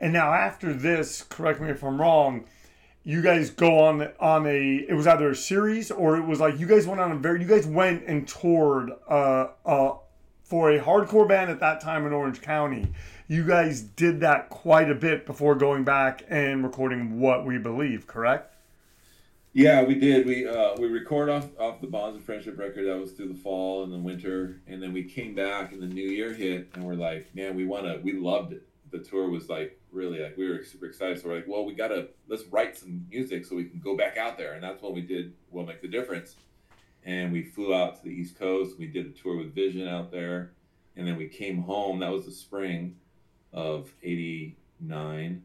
And now after this, correct me if I'm wrong, you guys go on a, it was either a series or it was like you guys went on a you guys went and toured for a hardcore band at that time in Orange County. You guys did that quite a bit before going back and recording What We Believe, correct? Yeah, we did. We record off the Bonds of Friendship record that was through the fall and the winter, and then we came back and the new year hit, and we're like, man, we loved it. The tour was like really like we were super excited. So we're like, well, let's write some music so we can go back out there, and that's what we did. We'll Make the Difference, and we flew out to the East Coast. We did a tour with Vision out there, and then we came home. That was the spring of '89.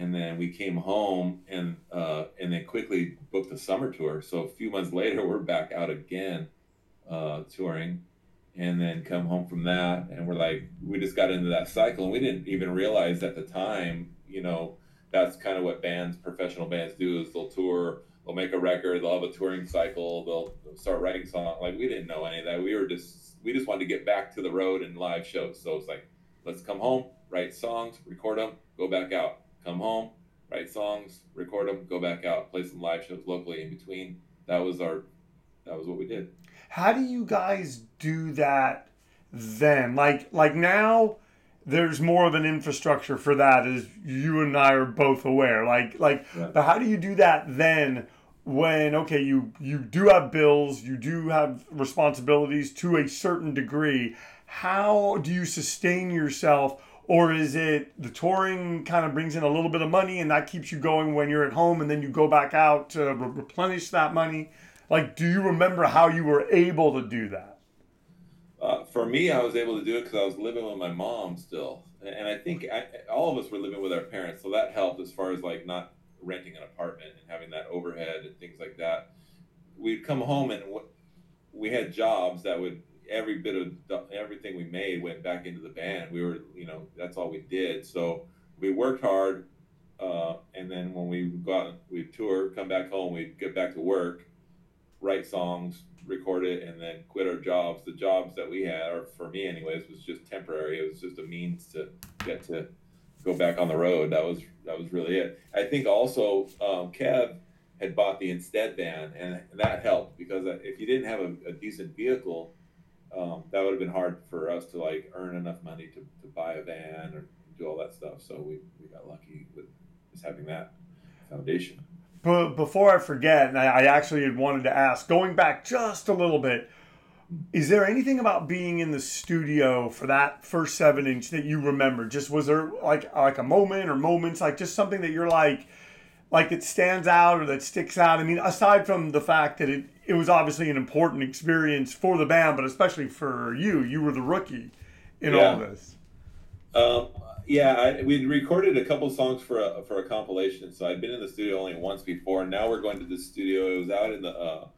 And then we came home and then quickly booked a summer tour. So a few months later, we're back out again touring, and then come home from that. And we're like, we just got into that cycle, and we didn't even realize at the time, that's kind of what professional bands do is they'll tour, they'll make a record, they'll have a touring cycle, they'll start writing songs. Like we didn't know any of that. We just wanted to get back to the road and live shows. So it's like, let's come home, write songs, record them, go back out. Come home, write songs, record them, go back out, play some live shows locally in between. That was what we did. How do you guys do that then? Like now there's more of an infrastructure for that, as you and I are both aware. Yeah. But how do you do that then when, okay, you do have bills, you do have responsibilities to a certain degree. How do you sustain yourself? Or is it the touring kind of brings in a little bit of money and that keeps you going when you're at home, and then you go back out to replenish that money? Like, do you remember how you were able to do that? For me, I was able to do it because I was living with my mom still. And I think all of us were living with our parents. So that helped as far as like not renting an apartment and having that overhead and things like that. We'd come home and we had jobs that would, every bit of everything we made went back into the band. We were, that's all we did. So we worked hard, and then when we we'd tour, come back home, we'd get back to work, write songs, record it, and then quit our jobs. The jobs that we had, or for me anyways, was just temporary. It was just a means to get to go back on the road. That was really it. I think also Kev had bought the INSTED van, and that helped because if you didn't have a decent vehicle, that would have been hard for us to like earn enough money to buy a van or do all that stuff. So we got lucky with just having that foundation. But before I forget, and I actually had wanted to ask, going back just a little bit, is there anything about being in the studio for that first 7-inch that you remember? Just was there like a moment or moments, like just something that you're like it stands out or that sticks out? I mean, aside from the fact that it was obviously an important experience for the band, but especially for you. You were the rookie in all this. We'd recorded a couple songs for a compilation. So I'd been in the studio only once before. Now we're going to the studio. It was out in the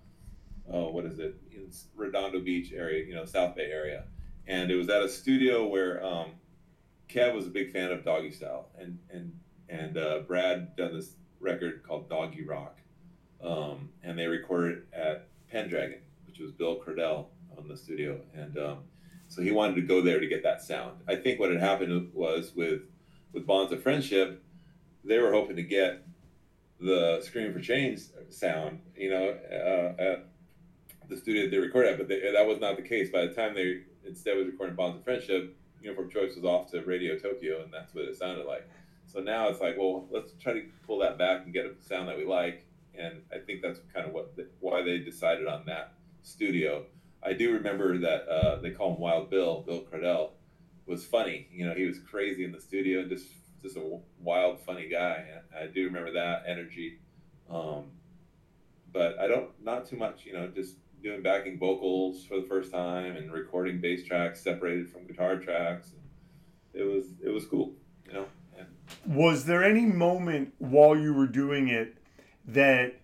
in Redondo Beach area, South Bay area, and it was at a studio where Kev was a big fan of Doggy Style, and Brad done this record called Doggy Rock, and they recorded it at Pendragon, which was Bill Krodel on the studio, and so he wanted to go there to get that sound. I think what had happened was with Bonds of Friendship, they were hoping to get the Screaming for Change sound, at the studio that they recorded at, but that was not the case. By the time they instead was recording Bonds of Friendship, Uniform Choice was off to Radio Tokyo, and that's what it sounded like. So now it's like, well, let's try to pull that back and get a sound that we like. And I think that's kind of why they decided on that studio. I do remember that they call him Wild Bill Krodel, was funny. He was crazy in the studio and just a wild, funny guy. I do remember that energy. But not too much, just doing backing vocals for the first time and recording bass tracks separated from guitar tracks. It was cool, And was there any moment while you were doing it that,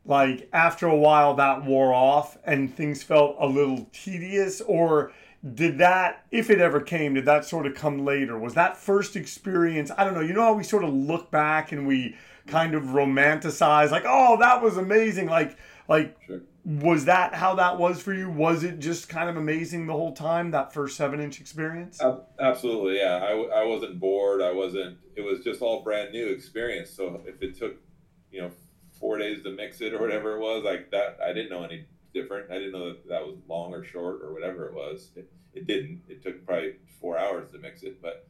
like, after a while that wore off and things felt a little tedious? Or did that, if it ever came, did that sort of come later? Was that first experience, I don't know, how we sort of look back and we kind of romanticize, like, oh, that was amazing. Like, sure. Was that how that was for you? Was it just kind of amazing the whole time, that first 7-inch experience? Absolutely, yeah. I wasn't bored. I wasn't. It was just all brand new experience. So if it took, 4 days to mix it or whatever it was, like that, I didn't know any different. I didn't know that was long or short or whatever it was. It didn't. It took probably 4 hours to mix it, but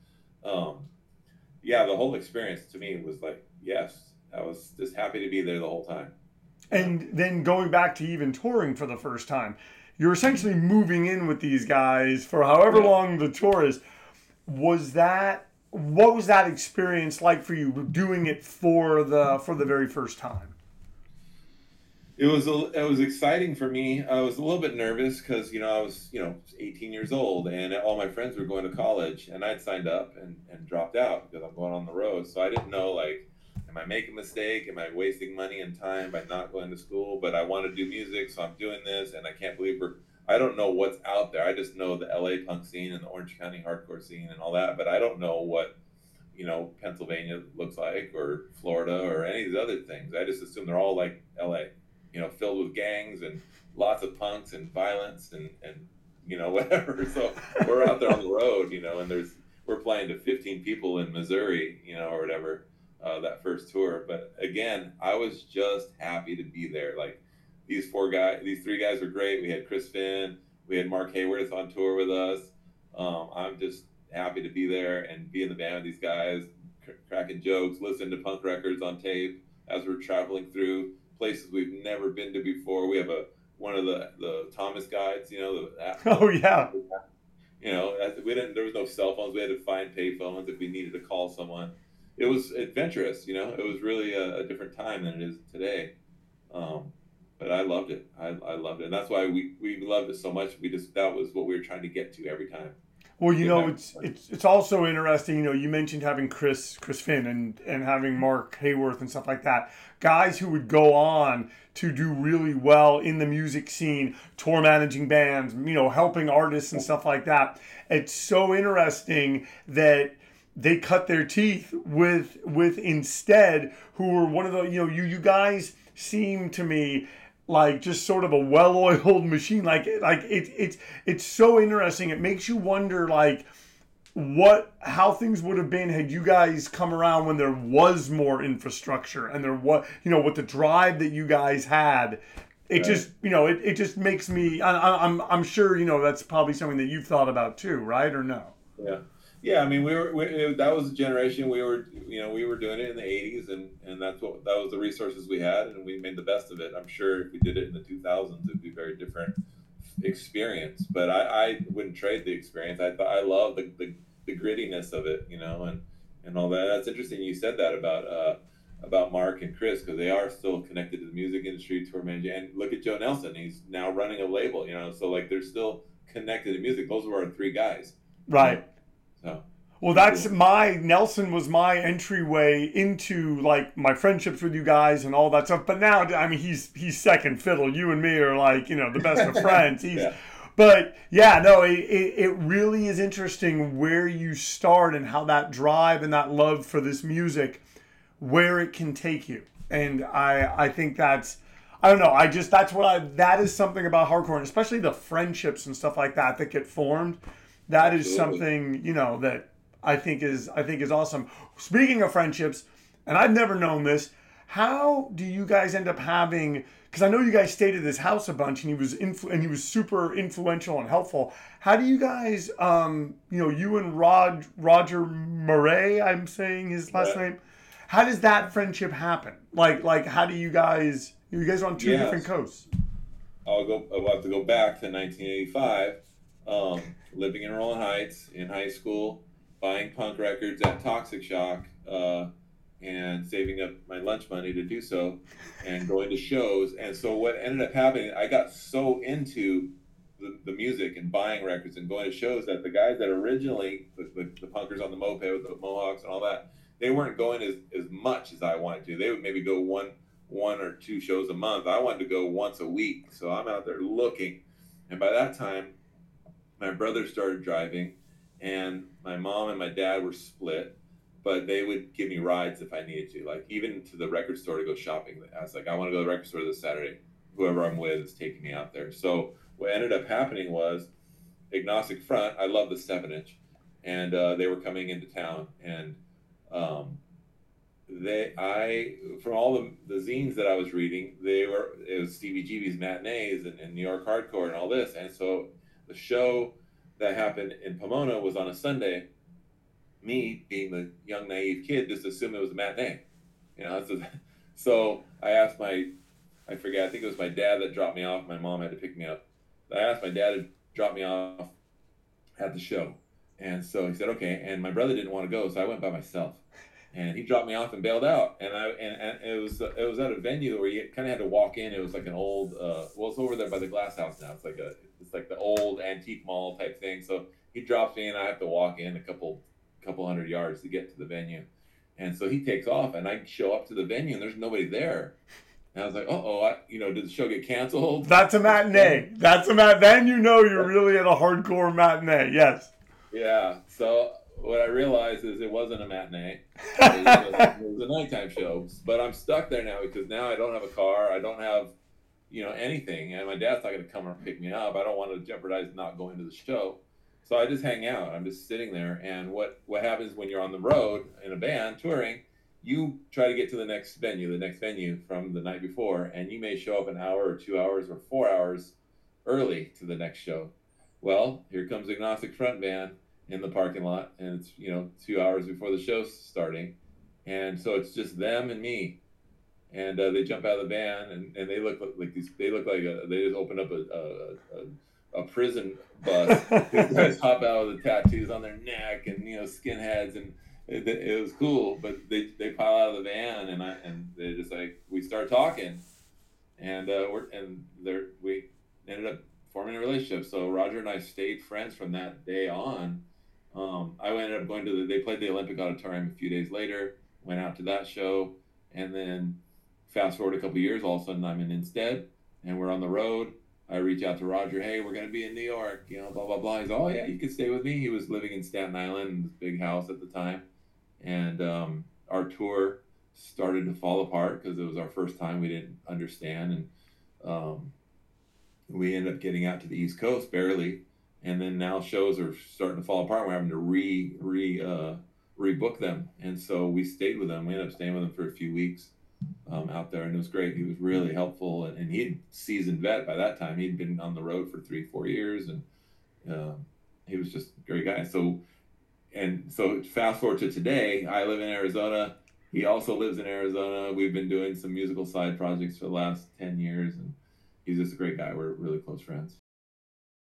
yeah, the whole experience to me was like, yes, I was just happy to be there the whole time. And then going back to even touring for the first time, you're essentially moving in with these guys for however long the tour is. What was that experience like for you doing it for the very first time? It was exciting for me. I was a little bit nervous because I was 18 years old and all my friends were going to college and I'd signed up and dropped out because I'm going on the road. So I didn't know, like, am I making a mistake? Am I wasting money and time by not going to school? But I want to do music, so I'm doing this, and I can't believe I don't know what's out there. I just know the LA punk scene and the Orange County hardcore scene and all that, but I don't know what Pennsylvania looks like or Florida or any of these other things. I just assume they're all like LA, filled with gangs and lots of punks and violence and whatever. So we're out there on the road, and we're playing to 15 people in Missouri, or whatever. That first tour, but again, I was just happy to be there. Like these three guys were great. We had Chris Finn, we had Mark Hayworth on tour with us. I'm just happy to be there and be in the band with these guys, cracking jokes, listening to punk records on tape as we're traveling through places we've never been to before. We have one of the Thomas guides, Oh yeah. There was no cell phones. We had to find pay phones if we needed to call someone. It was adventurous, it was really a different time than it is today. But I loved it. I loved it. And that's why we loved it so much. That was what we were trying to get to every time. Well, it's also interesting, you mentioned having Chris Finn and having Mark Hayworth and stuff like that. Guys who would go on to do really well in the music scene, tour managing bands, helping artists and stuff like that. It's so interesting that they cut their teeth with INSTED, who were one of the, you guys seem to me like just sort of a well-oiled machine. Like it's so interesting. It makes you wonder, like, how things would have been had you guys come around when there was more infrastructure and there was, with the drive that you guys had. It just, it just makes me, I'm sure, that's probably something that you've thought about too, right? Or no? Yeah. Yeah, I mean, that was a generation we were doing it in the 80s, and that was the resources we had, and we made the best of it. I'm sure if we did it in the 2000s, it'd be a very different experience. But I wouldn't trade the experience. I love the grittiness of it, and all that. That's interesting you said that about Mark and Chris, because they are still connected to the music industry, tour managing. And look at Joe Nelson; he's now running a label, so like they're still connected to music. Those were our three guys, right? So, well, Nelson was my entryway into like my friendships with you guys and all that stuff. But now, I mean, he's second fiddle. You and me are like, the best of friends. Yeah. But yeah, no, it really is interesting where you start and how that drive and that love for this music, where it can take you. And I think that's, I don't know, that is something about hardcore, and especially the friendships and stuff like that get formed. That is something, that I think is awesome. Speaking of friendships, and I've never known this, how do you guys end up having, because I know you guys stayed at his house a bunch and he was super influential and helpful. How do you guys, you and Roger Murray, I'm saying his last name, how does that friendship happen? Like how do you guys are on two different coasts? I'll have to go back to 1985. Living in Rolling Heights in high school, buying punk records at Toxic Shock, and saving up my lunch money to do so, and going to shows. And so what ended up happening, I got so into the music and buying records and going to shows that the guys that originally, the punkers on the moped with the mohawks and all that, they weren't going as much as I wanted to. They would maybe go one or two shows a month. I wanted to go once a week. So I'm out there looking. And by that time, my brother started driving, and my mom and my dad were split, but they would give me rides if I needed to, like even to the record store to go shopping. I was like, I want to go to the record store this Saturday. whoever I'm with is taking me out there. So what ended up happening was Agnostic Front. I love the 7-inch, and they were coming into town, and um, from all the zines that I was reading, it was Stevie G's matinees and New York hardcore and all this, and so the show that happened in Pomona was on a Sunday. Me being the young naive kid just assumed it was a matinee, you know. So I asked I forget, I think it was my dad that dropped me off. My mom had to pick me up. I asked my dad to drop me off at the show, and so he said okay. And my brother didn't want to go, so I went by myself. And he dropped me off and bailed out. And it was at a venue where you kind of had to walk in. It was like an old it's over there by the Glass House now. It's like the old antique mall type thing. So he drops me and I have to walk in a couple hundred yards to get to the venue. And so he takes off and I show up to the venue and there's nobody there. And I was like, did the show get canceled? That's a matinee. Then you know you're really at a hardcore matinee. Yes. Yeah. So what I realized is it wasn't a matinee. It was a nighttime show. But I'm stuck there now because now I don't have a car. I don't have, anything. And my dad's not going to come and pick me up. I don't want to jeopardize not going to the show. So I just hang out. I'm just sitting there. And what happens when you're on the road in a band touring, you try to get to the next venue from the night before. And you may show up an hour or 2 hours or 4 hours early to the next show. Well, here comes Agnostic Front Band in the parking lot, and it's 2 hours before the show's starting, and so it's just them and me, and they jump out of the van, and they look like they just opened up a prison bus. These guys hop out with the tattoos on their neck and skinheads, and it was cool. But they pile out of the van, and they just we start talking, and we ended up forming a relationship. So Roger and I stayed friends from that day on. I ended up going they played the Olympic Auditorium a few days later, went out to that show, and then fast forward a couple of years, all of a sudden I'm in INSTED and we're on the road. I reach out to Roger, hey, we're going to be in New York, blah, blah, blah. He's, oh yeah, you can stay with me. He was living in Staten Island in this big house at the time. And our tour started to fall apart because it was our first time. We didn't understand. And we ended up getting out to the East Coast barely. And then now shows are starting to fall apart. We're having to rebook them. And so we stayed with them. We ended up staying with them for a few weeks out there, and it was great. He was really helpful, and he'd seasoned vet by that time. He'd been on the road for 3-4 years, and he was just a great guy. So fast forward to today, I live in Arizona. He also lives in Arizona. We've been doing some musical side projects for the last 10 years, and he's just a great guy. We're really close friends.